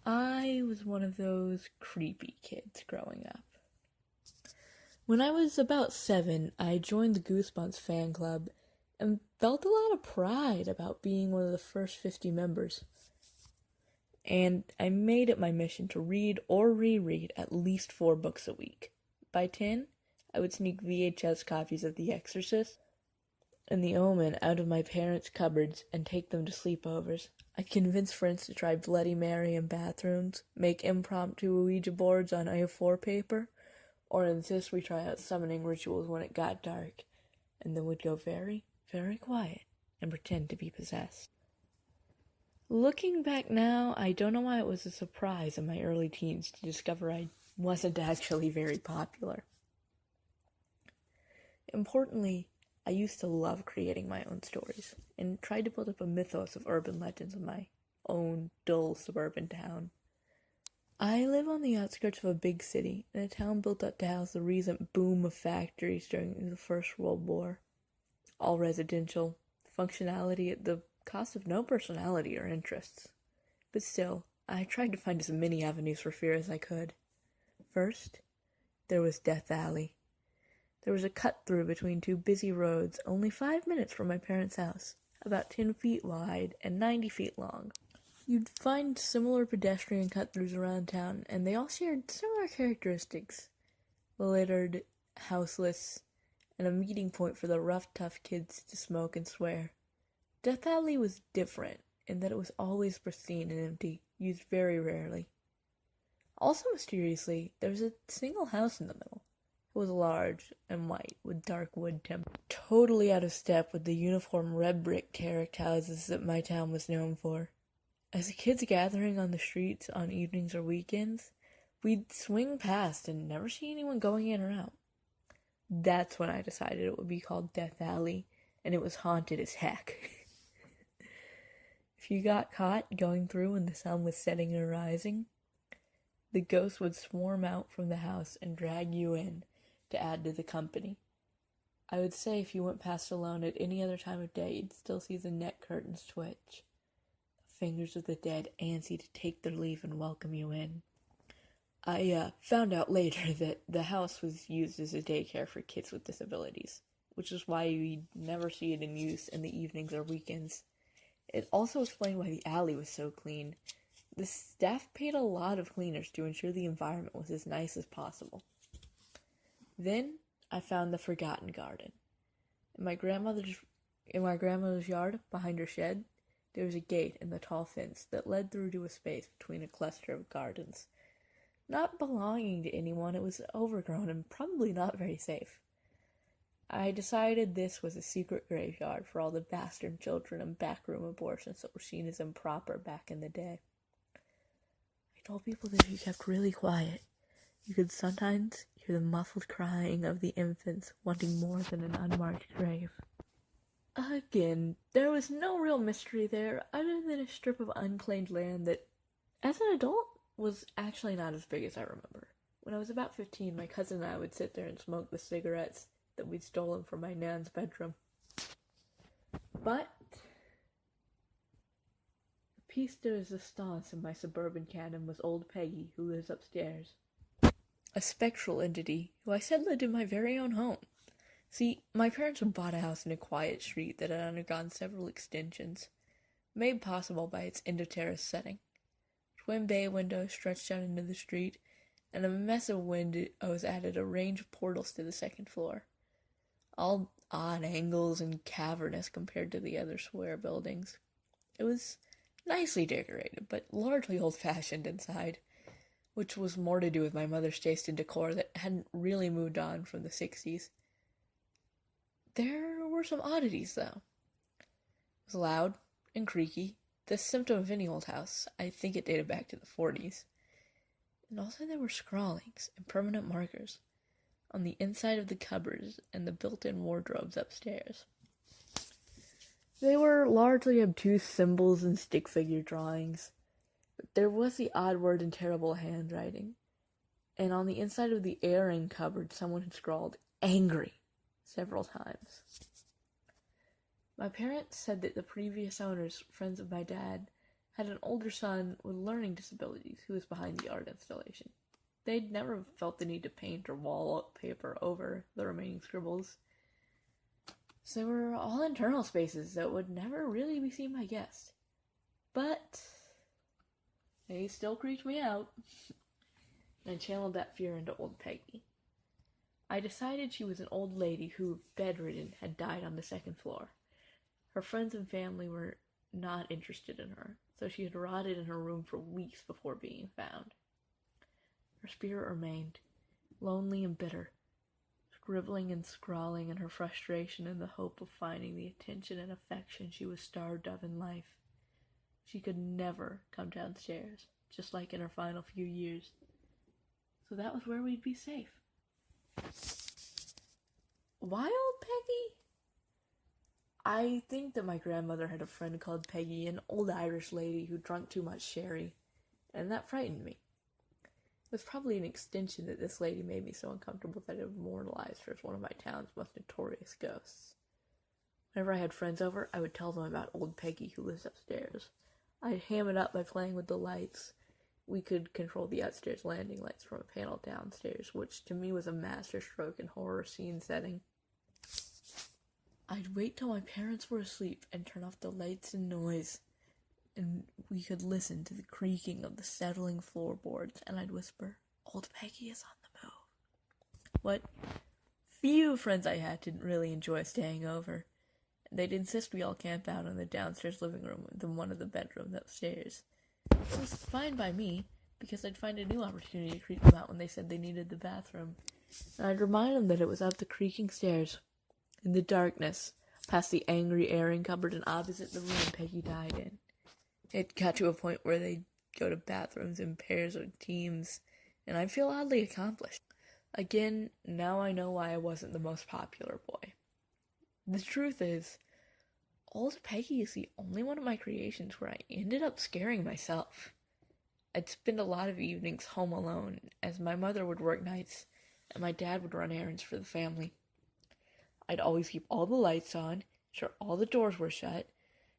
I was one of those creepy kids growing up. When I was about 7, I joined the Goosebumps fan club and felt a lot of pride about being one of the first 50 members. And I made it my mission to read or reread at least 4 books a week. By 10, I would sneak VHS copies of The Exorcist and The Omen out of my parents' cupboards and take them to sleepovers. I convinced friends to try Bloody Mary in bathrooms, make impromptu Ouija boards on A4 paper, or insist we try out summoning rituals when it got dark, and then would go very, very quiet and pretend to be possessed. Looking back now, I don't know why it was a surprise in my early teens to discover I wasn't actually very popular. Importantly, I used to love creating my own stories, and tried to build up a mythos of urban legends of my own dull suburban town. I live on the outskirts of a big city, in a town built up to house the recent boom of factories during the First World War. All residential, functionality at the cost of no personality or interests. But still, I tried to find as many avenues for fear as I could. First, there was Death Alley. There was a cut-through between 2 busy roads, only 5 minutes from my parents' house, about 10 feet wide and 90 feet long. You'd find similar pedestrian cut-throughs around town, and they all shared similar characteristics. Littered, houseless, and a meeting point for the rough, tough kids to smoke and swear. Death Alley was different, in that it was always pristine and empty, used very rarely. Also mysteriously, there was a single house in the middle. It was large and white, with dark wood timber, totally out of step with the uniform red brick terraced houses that my town was known for. As the kids gathering on the streets on evenings or weekends, we'd swing past and never see anyone going in or out. That's when I decided it would be called Death Alley, and it was haunted as heck. If you got caught going through when the sun was setting or rising, the ghosts would swarm out from the house and drag you in to add to the company. I would say if you went past alone at any other time of day, you'd still see the net curtains twitch, the fingers of the dead antsy to take their leave and welcome you in. I found out later that the house was used as a daycare for kids with disabilities, which is why you'd never see it in use in the evenings or weekends. It also explained why the alley was so clean. The staff paid a lot of cleaners to ensure the environment was as nice as possible. Then I found the Forgotten Garden. In my grandmother's yard, behind her shed, there was a gate in the tall fence that led through to a space between a cluster of gardens. Not belonging to anyone, it was overgrown and probably not very safe. I decided this was a secret graveyard for all the bastard children and backroom abortions that were seen as improper back in the day. I told people that if you kept really quiet, you could sometimes hear the muffled crying of the infants wanting more than an unmarked grave. Again, there was no real mystery there, other than a strip of unclaimed land that, as an adult, was actually not as big as I remember. When I was about 15, my cousin and I would sit there and smoke the cigarettes that we'd stolen from my nan's bedroom. But the piece de resistance in my suburban canon was old Peggy, who lives upstairs. A spectral entity who I said lived in my very own home. See, my parents had bought a house in a quiet street that had undergone several extensions, made possible by its end-of-terrace setting. Twin bay windows stretched out into the street, and a mess of windows added a range of portals to the second floor. All odd angles and cavernous compared to the other square buildings. It was nicely decorated, but largely old-fashioned inside, which was more to do with my mother's taste in decor that hadn't really moved on from the 60s. There were some oddities, though. It was loud and creaky, the symptom of any old house. I think it dated back to the 40s. And also there were scrawlings and permanent markers on the inside of the cupboards and the built-in wardrobes upstairs. They were largely obtuse symbols and stick figure drawings, but there was the odd word in terrible handwriting, and on the inside of the airing cupboard someone had scrawled "angry" several times. My parents said that the previous owners, friends of my dad, had an older son with learning disabilities who was behind the art installation. They'd never felt the need to paint or wallpaper over the remaining scribbles, so they were all internal spaces that would never really be seen by guests. But they still creeped me out. And I channeled that fear into old Peggy. I decided she was an old lady who, bedridden, had died on the second floor. Her friends and family were not interested in her, so she had rotted in her room for weeks before being found. Her spirit remained, lonely and bitter, scribbling and scrawling in her frustration in the hope of finding the attention and affection she was starved of in life. She could never come downstairs, just like in her final few years. So that was where we'd be safe. Why old Peggy? I think that my grandmother had a friend called Peggy, an old Irish lady who drank too much sherry, and that frightened me. It was probably an extension that this lady made me so uncomfortable that I immortalized her as one of my town's most notorious ghosts. Whenever I had friends over, I would tell them about old Peggy who lives upstairs. I'd ham it up by playing with the lights. We could control the upstairs landing lights from a panel downstairs, which to me was a masterstroke in horror scene setting. I'd wait till my parents were asleep and turn off the lights and noise, and we could listen to the creaking of the settling floorboards, and I'd whisper, "Old Peggy is on the move." What few friends I had didn't really enjoy staying over. They'd insist we all camp out in the downstairs living room than one of the bedrooms upstairs. It was fine by me, because I'd find a new opportunity to creep them out when they said they needed the bathroom. And I'd remind them that it was up the creaking stairs, in the darkness, past the angry airing cupboard and opposite the room Peggy died in. It got to a point where they'd go to bathrooms in pairs or teams, and I'd feel oddly accomplished. Again, now I know why I wasn't the most popular boy. The truth is, old Peggy is the only one of my creations where I ended up scaring myself. I'd spend a lot of evenings home alone, as my mother would work nights, and my dad would run errands for the family. I'd always keep all the lights on, sure all the doors were shut,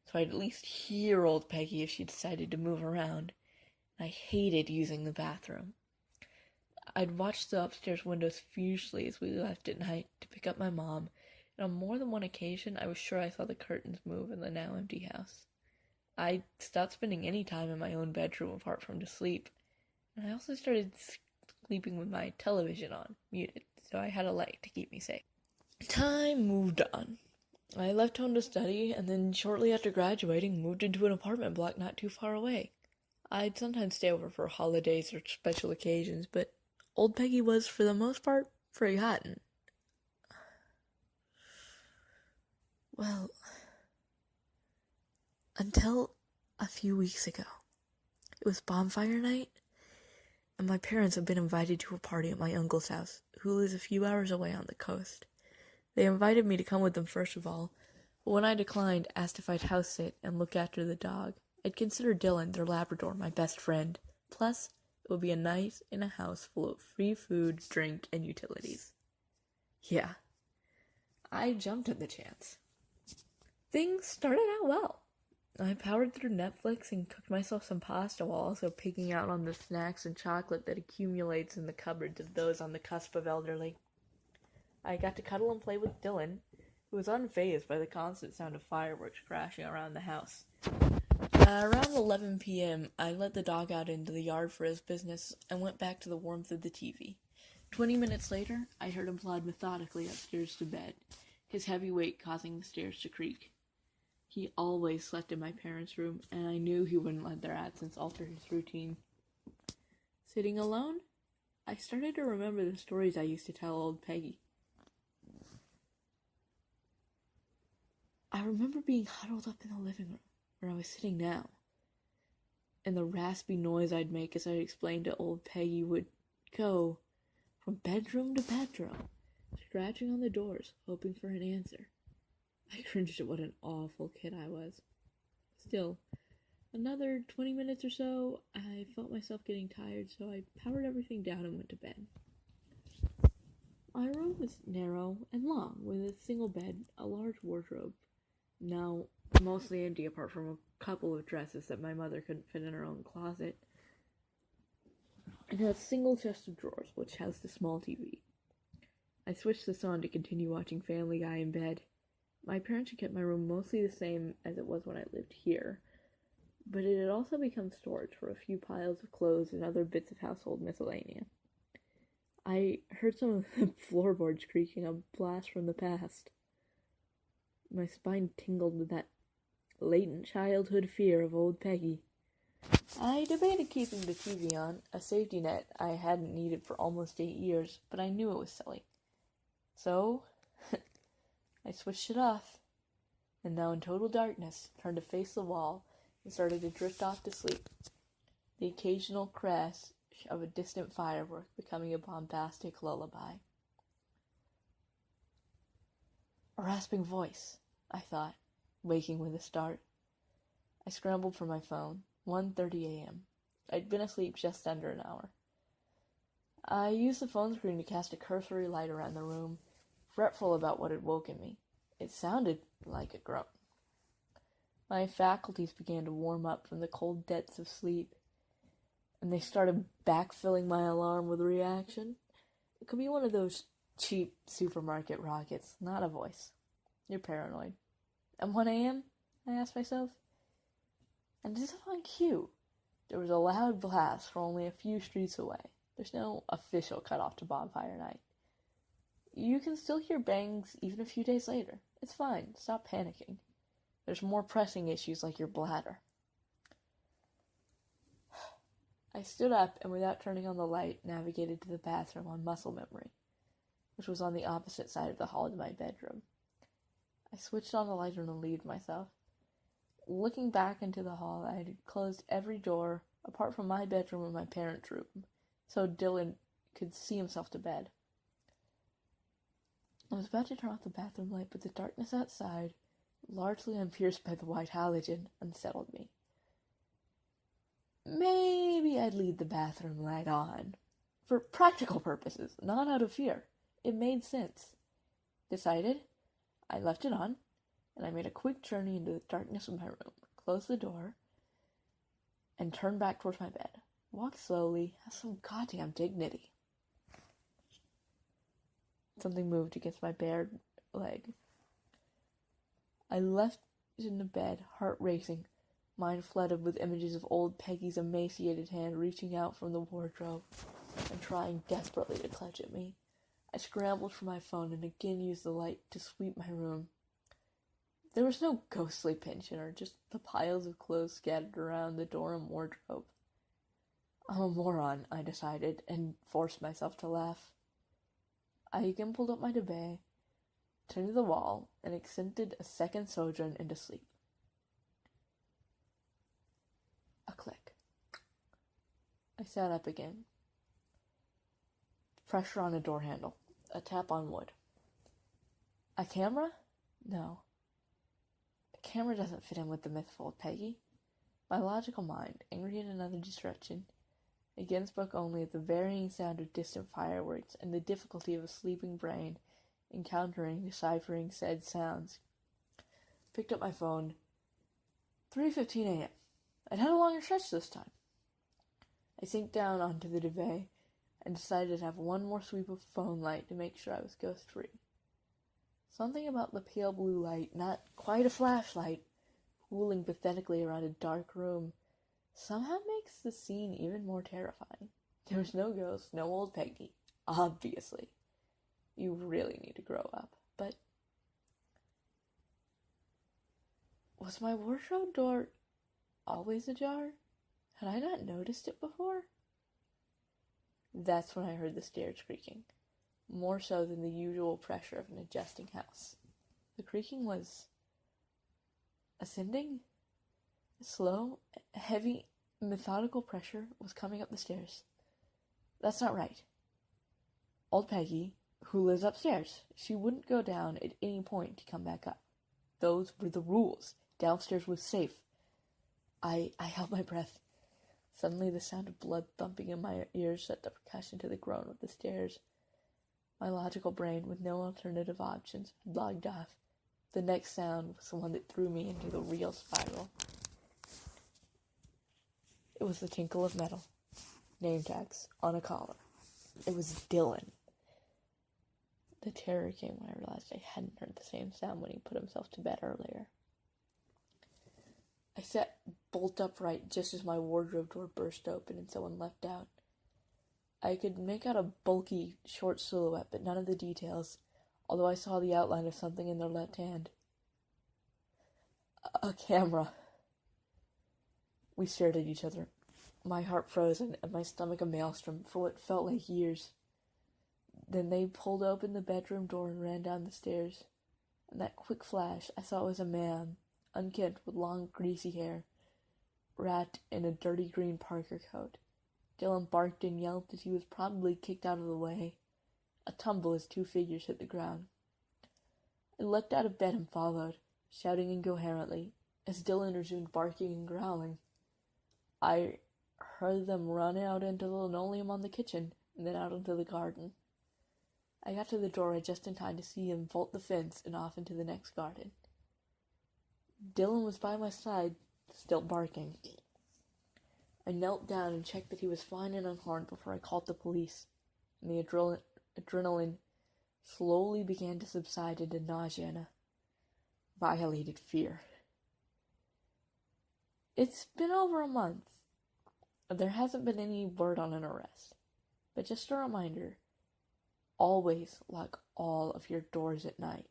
so I'd at least hear old Peggy if she decided to move around. I hated using the bathroom. I'd watch the upstairs windows fiercely as we left at night to pick up my mom, and on more than one occasion I was sure I saw the curtains move in the now empty house. I stopped spending any time in my own bedroom apart from to sleep, and I also started sleeping with my television on, muted, so I had a light to keep me safe. Time moved on. I left home to study, and then shortly after graduating, moved into an apartment block not too far away. I'd sometimes stay over for holidays or special occasions, but old Peggy was, for the most part, forgotten. Well, until a few weeks ago. It was bonfire night, and my parents had been invited to a party at my uncle's house, who lives a few hours away on the coast. They invited me to come with them first of all, but when I declined, asked if I'd house sit and look after the dog. I'd consider Dylan, their Labrador, my best friend. Plus, it would be a night in a house full of free food, drink, and utilities. Yeah, I jumped at the chance. Things started out well. I powered through Netflix and cooked myself some pasta while also picking out on the snacks and chocolate that accumulates in the cupboards of those on the cusp of elderly. I got to cuddle and play with Dylan, who was unfazed by the constant sound of fireworks crashing around the house. Around 11 p.m., I let the dog out into the yard for his business and went back to the warmth of the TV. 20 minutes later, I heard him plod methodically upstairs to bed, his heavy weight causing the stairs to creak. He always slept in my parents' room, and I knew he wouldn't let their absence alter his routine. Sitting alone, I started to remember the stories I used to tell old Peggy. I remember being huddled up in the living room, where I was sitting now, and the raspy noise I'd make as I explained to old Peggy would go from bedroom to bedroom, scratching on the doors, hoping for an answer. I cringed at what an awful kid I was. Still, another 20 minutes or so, I felt myself getting tired, so I powered everything down and went to bed. My room was narrow and long, with a single bed, a large wardrobe. Now, mostly empty apart from a couple of dresses that my mother couldn't fit in her own closet. It had a single chest of drawers, which housed a small TV. I switched this on to continue watching Family Guy in bed. My parents had kept my room mostly the same as it was when I lived here, but it had also become storage for a few piles of clothes and other bits of household miscellanea. I heard some of the floorboards creaking, a blast from the past. My spine tingled with that latent childhood fear of old Peggy. I debated keeping the TV on, a safety net I hadn't needed for almost 8 years, but I knew it was silly. So, I switched it off, and now in total darkness, turned to face the wall and started to drift off to sleep. The occasional crash of a distant firework becoming a bombastic lullaby. A rasping voice, I thought, waking with a start. I scrambled for my phone. 1:30 a.m. I'd been asleep just under an hour. I used the phone screen to cast a cursory light around the room, fretful about what had woken me. It sounded like a groan. My faculties began to warm up from the cold depths of sleep, and they started backfilling my alarm with a reaction. It could be one of those cheap supermarket rockets, not a voice. You're paranoid. At 1 a.m., I asked myself. And just on cue, there was a loud blast from only a few streets away. There's no official cutoff to bonfire night. You can still hear bangs even a few days later. It's fine. Stop panicking. There's more pressing issues like your bladder. I stood up and without turning on the light, navigated to the bathroom on muscle memory, which was on the opposite side of the hall to my bedroom. I switched on the light and relieved myself. Looking back into the hall, I had closed every door apart from my bedroom and my parents' room, so Dylan could see himself to bed. I was about to turn off the bathroom light, but the darkness outside, largely unpierced by the white halogen, unsettled me. Maybe I'd leave the bathroom light on. For practical purposes, not out of fear. It made sense. Decided, I left it on, and I made a quick journey into the darkness of my room, closed the door, and turned back towards my bed. Walked slowly, have some goddamn dignity. Something moved against my bare leg. I left in the bed, heart racing, mind flooded with images of old Peggy's emaciated hand reaching out from the wardrobe and trying desperately to clutch at me. I scrambled for my phone and again used the light to sweep my room. There was no ghostly pensioner, just the piles of clothes scattered around the door and wardrobe. I'm a moron, I decided, and forced myself to laugh. I again pulled up my duvet, turned to the wall, and extended a second sojourn into sleep. A click. I sat up again. Pressure on a door handle. A tap on wood. A camera? No. A camera doesn't fit in with the myth of old Peggy. My logical mind, angry at another distraction, again spoke only of the varying sound of distant fireworks and the difficulty of a sleeping brain encountering, deciphering said sounds. Picked up my phone. 3:15 a.m. I'd had a longer stretch this time. I sank down onto the duvet and decided to have one more sweep of phone light to make sure I was ghost-free. Something about the pale blue light, not quite a flashlight, pooling pathetically around a dark room, somehow makes the scene even more terrifying. There was no ghost, no old Peggy, obviously. You really need to grow up, but... Was my wardrobe door always ajar? Had I not noticed it before? That's when I heard the stairs creaking, more so than the usual pressure of an adjusting house. The creaking was ascending. Slow, heavy, methodical pressure was coming up the stairs. That's not right. Old Peggy, who lives upstairs, she wouldn't go down at any point to come back up. Those were the rules. Downstairs was safe. I held my breath. Suddenly the sound of blood thumping in my ears set the percussion to the groan of the stairs. My logical brain, with no alternative options, had logged off. The next sound was the one that threw me into the real spiral. It was the tinkle of metal. Name tags on a collar. It was Dylan. The terror came when I realized I hadn't heard the same sound when he put himself to bed earlier. I sat bolt upright just as my wardrobe door burst open and someone leapt out. I could make out a bulky, short silhouette, but none of the details, although I saw the outline of something in their left hand. A camera. We stared at each other, my heart frozen and my stomach a maelstrom for what felt like years. Then they pulled open the bedroom door and ran down the stairs. In that quick flash, I saw it was a man, unkempt with long, greasy hair, wrapped in a dirty green Parker coat. Dylan barked and yelped as he was probably kicked out of the way. A tumble as two figures hit the ground. I leapt out of bed and followed, shouting incoherently, as Dylan resumed barking and growling. I heard them run out into the linoleum on the kitchen, and then out into the garden. I got to the door just in time to see him vault the fence and off into the next garden. Dylan was by my side, still barking. I knelt down and checked that he was fine and unharmed before I called the police, and the adrenaline slowly began to subside into nausea and a violated fear. It's been over a month. There hasn't been any word on an arrest, but just a reminder, always lock all of your doors at night,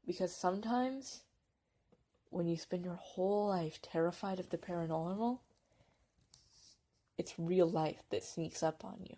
because sometimes when you spend your whole life terrified of the paranormal, it's real life that sneaks up on you.